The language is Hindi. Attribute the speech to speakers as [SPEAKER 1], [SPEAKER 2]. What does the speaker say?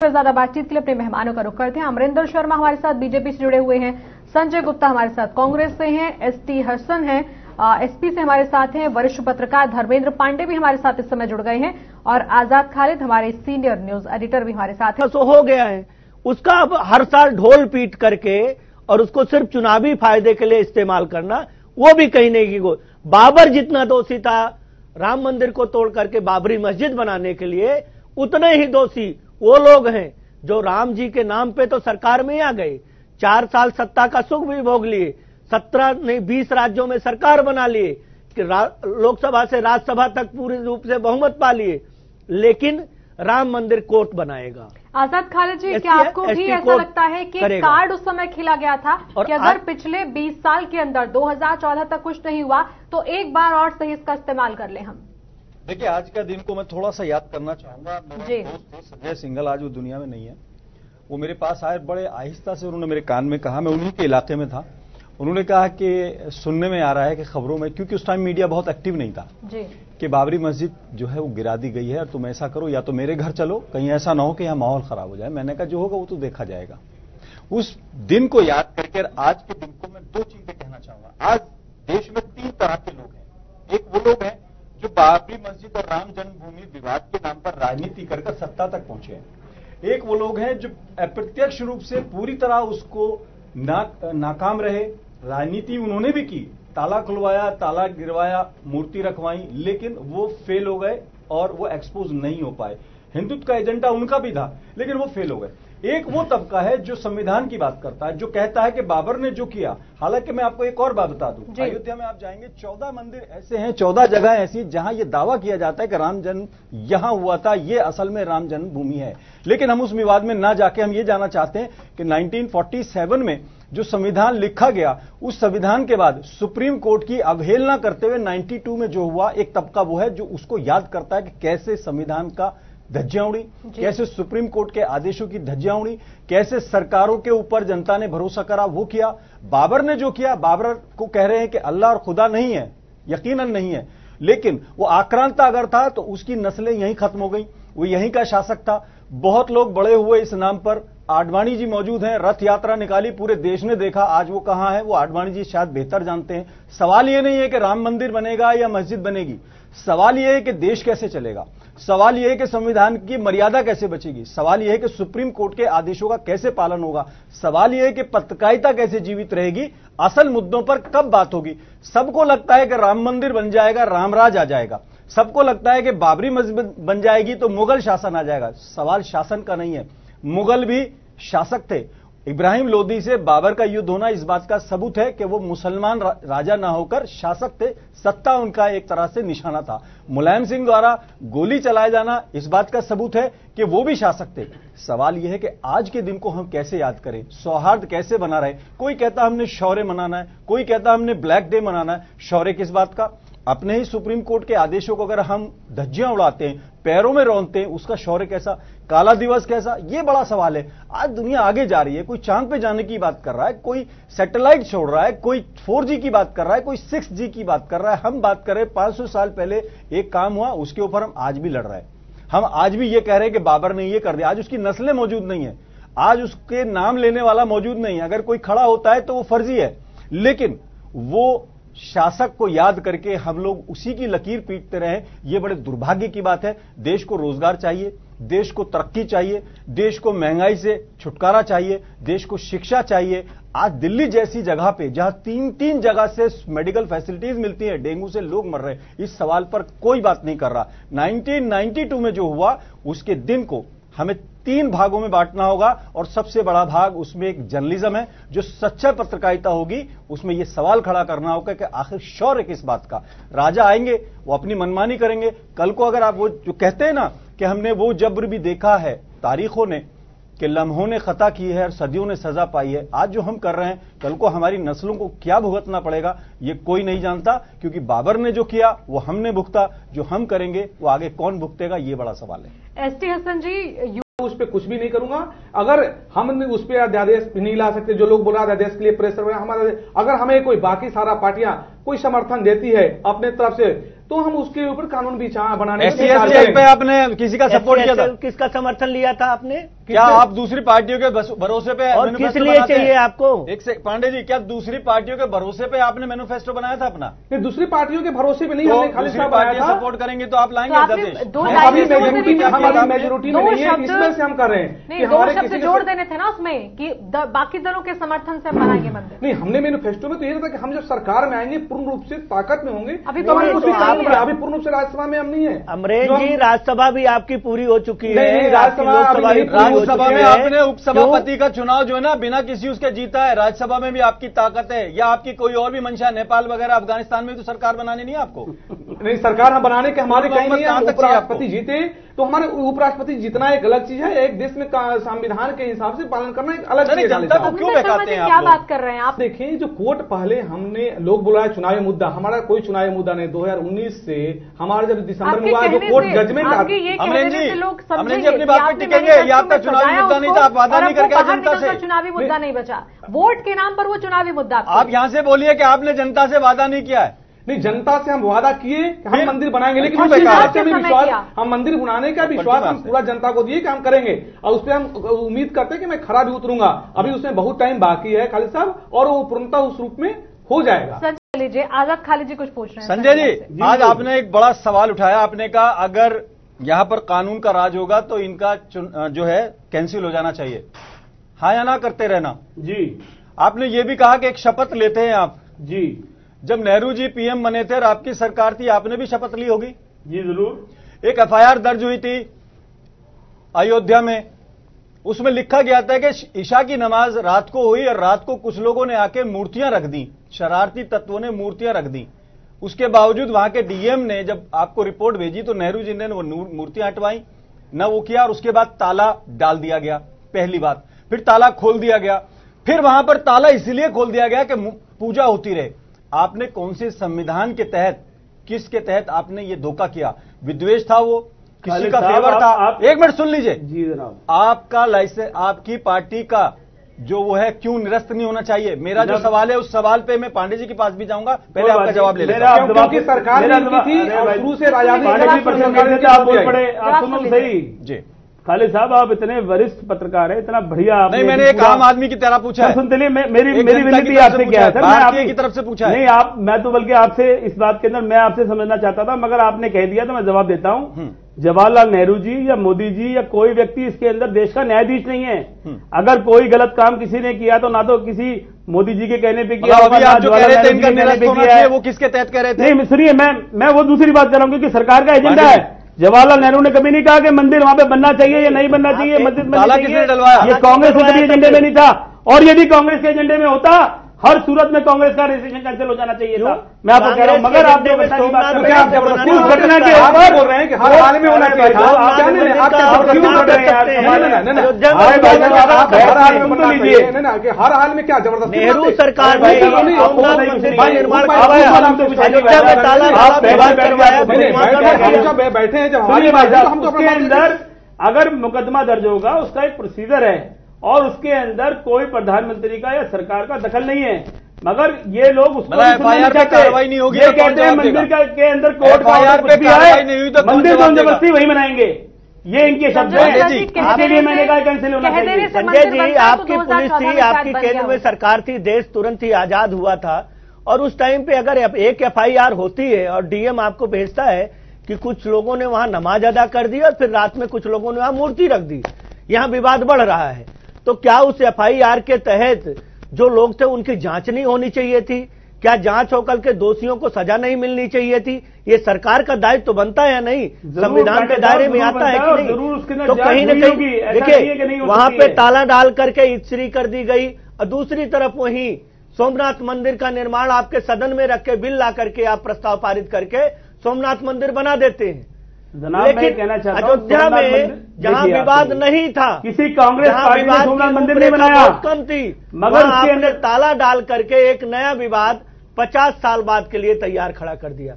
[SPEAKER 1] ज्यादा बातचीत के लिए अपने मेहमानों का रुख करते हैं। अमरिंदर शर्मा हमारे साथ बीजेपी से जुड़े हुए हैं, संजय गुप्ता हमारे साथ कांग्रेस से हैं, एसटी हसन हैं एसपी से हमारे साथ हैं, वरिष्ठ पत्रकार धर्मेंद्र पांडे भी हमारे साथ इस समय जुड़ गए हैं और आजाद खालिद हमारे सीनियर न्यूज एडिटर भी हमारे साथ हैं।
[SPEAKER 2] तो हो गया है उसका, अब हर साल ढोल पीट करके और उसको सिर्फ चुनावी फायदे के लिए इस्तेमाल करना, वो भी कहीं नहीं की बाबर जितना दोषी था राम मंदिर को तोड़ करके बाबरी मस्जिद बनाने के लिए, उतने ही दोषी वो लोग हैं जो राम जी के नाम पे तो सरकार में आ गए, 4 साल सत्ता का सुख भी भोग लिए, 17 नहीं 20 राज्यों में सरकार बना लिए, लोकसभा से राज्यसभा तक पूरी रूप से बहुमत पा लिए, लेकिन राम मंदिर कोर्ट बनाएगा।
[SPEAKER 1] आजाद खालिद जी, क्या आपको भी ऐसा लगता है कि कार्ड उस समय खिला गया था कि अगर पिछले 20 साल के अंदर 2014 तक कुछ नहीं हुआ तो एक बार और सही इसका इस्तेमाल कर लें हम?
[SPEAKER 3] देखिए, आज का दिन को मैं थोड़ा सा याद करना चाहूंगा। मेरे दोस्त थे संजय सिंघल, आज वो दुनिया में नहीं है। वो मेरे पास आए, बड़े आहिस्ता से उन्होंने मेरे कान में कहा, मैं उन्हीं के इलाके में था। उन्होंने कहा कि सुनने में आ रहा है कि खबरों में, क्योंकि उस टाइम मीडिया बहुत एक्टिव नहीं था, कि बाबरी मस्जिद जो है वो गिरा दी गई है और तुम ऐसा करो, या तो मेरे घर चलो, कहीं ऐसा ना हो कि यहाँ माहौल खराब हो जाए। मैंने कहा जो होगा वो तो देखा जाएगा। उस दिन को याद करके आज के दिन को मैं 2 चीजें कहना चाहूंगा। आज देश में 3 तरह के लोग हैं। एक वो लोग हैं जो बाबरी मस्जिद और राम जन्मभूमि विवाद के नाम पर राजनीति कर सत्ता तक पहुंचे हैं। एक वो लोग हैं जो अप्रत्यक्ष रूप से पूरी तरह उसको नाकाम रहे। राजनीति उन्होंने भी की, ताला खुलवाया, ताला गिरवाया, मूर्ति रखवाई, लेकिन वो फेल हो गए और वो एक्सपोज नहीं हो पाए। हिंदुत्व का एजेंडा उनका भी था, लेकिन वो फेल हो गए। एक वो तबका है जो संविधान की बात करता है, जो कहता है कि बाबर ने जो किया। हालांकि मैं आपको एक और बात बता दूं, अयोध्या में आप जाएंगे, 14 मंदिर ऐसे हैं, 14 जगह ऐसी जहां ये दावा किया जाता है कि राम जन्म यहां हुआ था, ये असल में राम जन्मभूमि है। लेकिन हम उस विवाद में ना जाके हम ये जानना चाहते हैं कि 1947 में जो संविधान लिखा गया, उस संविधान के बाद सुप्रीम कोर्ट की अवहेलना करते हुए 92 में जो हुआ, एक तबका वो है जो उसको याद करता है कि कैसे संविधान का धज्जियां उड़ी, कैसे सुप्रीम कोर्ट के आदेशों की धज्जियां उड़ी, कैसे सरकारों के ऊपर जनता ने भरोसा करा, वो किया। बाबर ने जो किया, बाबर को कह रहे हैं कि अल्लाह और खुदा नहीं है, यकीनन नहीं है, लेकिन वो आक्रांता अगर था तो उसकी नस्लें यहीं खत्म हो गई, वो यहीं का शासक था। बहुत लोग बड़े हुए इस नाम पर। आडवाणी जी मौजूद हैं, रथ यात्रा निकाली, पूरे देश ने देखा, आज वो कहां है वो आडवाणी जी शायद बेहतर जानते हैं। सवाल ये नहीं है कि राम मंदिर बनेगा या मस्जिद बनेगी, सवाल यह है कि देश कैसे चलेगा, सवाल यह है कि संविधान की मर्यादा कैसे बचेगी, सवाल यह है कि सुप्रीम कोर्ट के आदेशों का कैसे पालन होगा, सवाल यह है कि पत्रकारिता कैसे जीवित रहेगी, असल मुद्दों पर कब बात होगी। सबको लगता है कि राम मंदिर बन जाएगा, रामराज आ जाएगा, सबको लगता है कि बाबरी मस्जिद बन जाएगी तो मुगल शासन आ जाएगा। सवाल शासन का नहीं है, मुगल भी शासक थे। इब्राहिम लोदी से बाबर का युद्ध होना इस बात का सबूत है कि वो मुसलमान राजा ना होकर शासक थे, सत्ता उनका एक तरह से निशाना था। मुलायम सिंह द्वारा गोली चलाए जाना इस बात का सबूत है कि वो भी शासक थे। सवाल यह है कि आज के दिन को हम कैसे याद करें, सौहार्द कैसे बना रहे। कोई कहता हमने शौर्य मनाना है, कोई कहता हमने ब्लैक डे मनाना है। शौर्य किस बात का? अपने ही सुप्रीम कोर्ट के आदेशों को अगर हम धज्जियां उड़ाते हैं, पैरों में रौंदते हैं, उसका शौर्य कैसा? काला दिवस कैसा? ये बड़ा सवाल है। आज दुनिया आगे जा रही है, कोई चांद पे जाने की बात कर रहा है, कोई सैटेलाइट छोड़ रहा है, कोई 4G की बात कर रहा है, कोई 6G की बात कर रहा है। हम बात कर रहे हैं 500 साल पहले एक काम हुआ, उसके ऊपर हम आज भी लड़ रहे हैं। हम आज भी ये कह रहे हैं कि बाबर ने ये कर दिया। आज उसकी नस्लें मौजूद नहीं है, आज उसके नाम लेने वाला मौजूद नहीं है। अगर कोई खड़ा होता है तो वो फर्जी है, लेकिन वो शासक को याद करके हम लोग उसी की लकीर पीटते रहे, ये बड़े दुर्भाग्य की बात है। देश को रोजगार चाहिए, देश को तरक्की चाहिए, देश को महंगाई से छुटकारा चाहिए, देश को शिक्षा चाहिए। आज दिल्ली जैसी जगह पे जहां 3 जगह से मेडिकल फैसिलिटीज मिलती है, डेंगू से लोग मर रहे हैं, इस सवाल पर कोई बात नहीं कर रहा। 1992 में जो हुआ, उसके दिन को हमें 3 भागों में बांटना होगा और सबसे बड़ा भाग उसमें एक जर्नलिज्म है, जो सच्चा पत्रकारिता होगी। उसमें यह सवाल खड़ा करना होगा कि आखिर शौर्य किस बात का। राजा आएंगे, वो अपनी मनमानी करेंगे। कल को अगर आप वो जो कहते हैं ना कि हमने वो जब्र भी देखा है तारीखों ने, कि लम्हों ने खता की है और सदियों ने सजा पाई है, आज जो हम कर रहे हैं, कल को हमारी नस्लों को क्या भुगतना पड़ेगा ये कोई नहीं जानता। क्योंकि बाबर ने जो किया वो हमने भुगता, जो हम करेंगे वो आगे कौन भुगतेगा, ये बड़ा सवाल है।
[SPEAKER 1] एसटी हसन जी,
[SPEAKER 4] उस पर कुछ भी नहीं करूंगा। अगर हम उस पर अध्यादेश नहीं ला सकते, जो लोग बोल रहे हैं अध्यादेश के लिए प्रेशर हमारा, अगर हमें कोई बाकी सारा पार्टियां कोई समर्थन देती है अपने तरफ से, तो हम उसके ऊपर कानून भी बनाने
[SPEAKER 3] SC पे आपने किसी का सपोर्ट किया था?
[SPEAKER 2] किसका समर्थन लिया था आपने?
[SPEAKER 3] क्या आप दूसरी पार्टियों के भरोसे पे
[SPEAKER 2] और किस लिए चाहिए आपको?
[SPEAKER 3] एक से पांडे जी, क्या दूसरी पार्टियों के भरोसे पे आपने मैनिफेस्टो बनाया था अपना?
[SPEAKER 4] नहीं, दूसरी पार्टियों के भरोसे पे नहीं, हमने खाली
[SPEAKER 3] दूसरी पार्टियां सपोर्ट करेंगे तो आप लाएंगे अध्यादेश?
[SPEAKER 4] मेजोरिटी में नहीं है, इसमें से हम कर रहे हैं।
[SPEAKER 1] नहीं, दो शब्द जोड़ देने थे ना उसमें कि बाकी दलों के समर्थन से बनाएंगे मंदिर।
[SPEAKER 4] नहीं, हमने मैनिफेस्टो में तो ये था कि हम जब सरकार में आएंगे पूर्ण रूप से ताकत में होंगे,
[SPEAKER 1] अभी
[SPEAKER 4] तो अभी पूर्ण रूप से राज्यसभा में हम नहीं है।
[SPEAKER 2] अमरेश जी, राज्यसभा भी आपकी पूरी हो चुकी है।
[SPEAKER 3] राज्यसभा में आपने उपसभापति का चुनाव जो है ना बिना किसी उसके जीता है। राज्यसभा में भी आपकी ताकत है, या आपकी कोई और भी मंशा? नेपाल वगैरह अफगानिस्तान में तो सरकार बनानी नहीं आपको?
[SPEAKER 4] नहीं, सरकार हम बनाने के हमारे कहीं नहीं है। उपराष्ट्रपति जीते तो हमारे उपराष्ट्रपति जीतना एक अलग चीज है, एक देश में संविधान के हिसाब से पालन करना एक अलग चीज है।
[SPEAKER 3] जनता को क्यों बहकाते हैं?
[SPEAKER 1] क्या बात कर रहे हैं आप?
[SPEAKER 4] देखिए, जो कोर्ट पहले हमने लोग बुलाया चुनावी मुद्दा, हमारा कोई चुनावी मुद्दा नहीं। 2019 से हमारा जब दिसंबर में हुआ जो कोर्ट जजमेंट,
[SPEAKER 3] अमरेश जी अपनी बात पे टिकेंगे? ये आपका चुनावी मुद्दा नहीं था, आप वादा नहीं करके जनता से?
[SPEAKER 1] चुनावी मुद्दा नहीं बचा, वोट के नाम पर वो चुनावी मुद्दा।
[SPEAKER 3] आप यहां से बोलिए कि आपने जनता से वादा नहीं किया है।
[SPEAKER 4] नहीं, जनता से हम वादा किए कि हम मंदिर बनाएंगे, लेकिन हम मंदिर बनाने का विश्वास हम पूरा जनता को दिए कि हम करेंगे, और उस पर हम उम्मीद करते हैं कि मैं खरा भी उतरूंगा। अभी उसमें बहुत टाइम बाकी है खालिद साहब, और वो पूर्णतः उस रूप में हो जाएगा।
[SPEAKER 1] संजय लीजिए, आजाद खालिद जी कुछ पूछ रहे हैं।
[SPEAKER 3] संजय जी, आज आपने एक बड़ा सवाल उठाया। आपने कहा अगर यहां पर कानून का राज होगा तो इनका जो है कैंसिल हो जाना चाहिए, हाँ या ना करते रहना।
[SPEAKER 4] जी,
[SPEAKER 3] आपने ये भी कहा कि एक शपथ लेते हैं आप।
[SPEAKER 4] जी,
[SPEAKER 3] जब नेहरू जी पीएम बने थे और आपकी सरकार थी, आपने भी शपथ ली होगी?
[SPEAKER 4] जी जरूर।
[SPEAKER 3] एक FIR दर्ज हुई थी अयोध्या में, उसमें लिखा गया था कि ईशा की नमाज रात को हुई और रात को कुछ लोगों ने आके मूर्तियां रख दी, शरारती तत्वों ने मूर्तियां रख दी। उसके बावजूद वहां के DM ने जब आपको रिपोर्ट भेजी तो नेहरू जी ने वो मूर्तियां हटवाई, न वो किया, और उसके बाद ताला डाल दिया गया, पहली बात। फिर ताला खोल दिया गया, फिर वहां पर ताला इसलिए खोल दिया गया कि पूजा होती रहे। आपने कौन से संविधान के तहत, किसके तहत आपने ये धोखा किया? विद्वेष था वो, किसी का फेवर था? एक मिनट सुन लीजिए
[SPEAKER 4] जी जनाब।
[SPEAKER 3] आपका लाइसेंस, आपकी पार्टी का जो वो है क्यों निरस्त नहीं होना चाहिए? मेरा जो सवाल है उस सवाल पे मैं पांडे जी के पास भी जाऊंगा, पहले आपका जवाब ले लेना।
[SPEAKER 4] क्योंकि सरकार थी और शुरू से सही
[SPEAKER 3] जी।
[SPEAKER 5] खालिद साहब, आप इतने वरिष्ठ पत्रकार हैं, इतना बढ़िया।
[SPEAKER 3] नहीं, मैंने एक आम आदमी की तरह पूछा है।
[SPEAKER 5] सुनते नहीं, मेरी विनती आपसे क्या है सर, मैं आपकी
[SPEAKER 3] तरफ से पूछा है।
[SPEAKER 5] नहीं, मैं तो बल्कि आपसे इस बात के अंदर मैं आपसे समझना चाहता था, मगर आपने कह दिया तो मैं जवाब देता हूं। जवाहरलाल नेहरू जी या मोदी जी या कोई व्यक्ति इसके अंदर देश का न्यायाधीश नहीं है। अगर कोई गलत काम किसी ने किया तो ना तो किसी मोदी जी के कहने पे किया,
[SPEAKER 3] अभी आप जो कह रहे थे इनका निरस्त होना चाहिए, वो किसके तहत कह रहे थे?
[SPEAKER 5] नहीं सुनिए, मैं वो दूसरी बात कर रहा हूं, क्योंकि सरकार का एजेंडा है। जवाहरलाल नेहरू ने कभी नहीं कहा कि मंदिर वहां पे बनना चाहिए या नहीं बनना चाहिए, मस्जिद बननी चाहिए। ये कांग्रेस के कभी एजेंडे में नहीं था, और यदि कांग्रेस के एजेंडे में होता, हर सूरत में कांग्रेस का रजिस्ट्रेशन कैंसिल हो जाना चाहिए था। मैं आपको कह रहा हूं, मगर आप जो घटना की बात कर रहे हैं, घटना के ऊपर बोल रहे हैं कि हर हाल में होना चाहिए था।
[SPEAKER 4] हर हाल में क्या जबरदस्ती?
[SPEAKER 2] नेहरू सरकार ने
[SPEAKER 4] बैठे हैं जब
[SPEAKER 5] उसके अंदर अगर मुकदमा दर्ज होगा, उसका एक प्रोसीजर है, और उसके अंदर कोई प्रधानमंत्री का या सरकार का दखल नहीं है। मगर ये लोग उसको
[SPEAKER 3] FIR पे कार्रवाई नहीं होगी,
[SPEAKER 5] ये कहते हैं मंदिर के अंदर कोर्ट
[SPEAKER 3] FIR पे कार्रवाई नहीं हुई तो
[SPEAKER 5] मंदिर को जबरदस्ती वही बनाएंगे, ये इनके शब्द हैं। इसके लिए मैंने कहा कैंसिल होना चाहिए।
[SPEAKER 2] संजय जी, आपकी पुलिस थी, आपकी केंद्र में सरकार थी, देश तुरंत ही आजाद हुआ था, और उस टाइम पे अगर एक FIR होती है और DM आपको भेजता है कि कुछ लोगों ने वहां नमाज अदा कर दी और फिर रात में कुछ लोगों ने वहां मूर्ति रख दी, यहां विवाद बढ़ रहा है, तो क्या उस FIR के तहत जो लोग थे उनकी जांच नहीं होनी चाहिए थी? क्या जांच होकर के दोषियों को सजा नहीं मिलनी चाहिए थी? ये सरकार का दायित्व तो बनता है या नहीं? संविधान के दायरे में आता है कि नहीं? तो कहीं न कहीं देखिए, वहां पे ताला डाल करके इस्त्री कर दी गई, और दूसरी तरफ वहीं सोमनाथ मंदिर का निर्माण आपके सदन में रख के बिल ला करके आप प्रस्ताव पारित करके सोमनाथ मंदिर बना देते हैं।
[SPEAKER 5] जनाब, मैं कहना चाहता हूं,
[SPEAKER 2] अयोध्या में जहां विवाद नहीं था,
[SPEAKER 5] किसी कांग्रेस पार्टी ने सोमनाथ मंदिर नहीं बनाया,
[SPEAKER 2] कम थी,
[SPEAKER 5] मगर
[SPEAKER 2] उसके अंदर ताला डाल करके एक नया विवाद 50 साल बाद के लिए तैयार खड़ा कर दिया।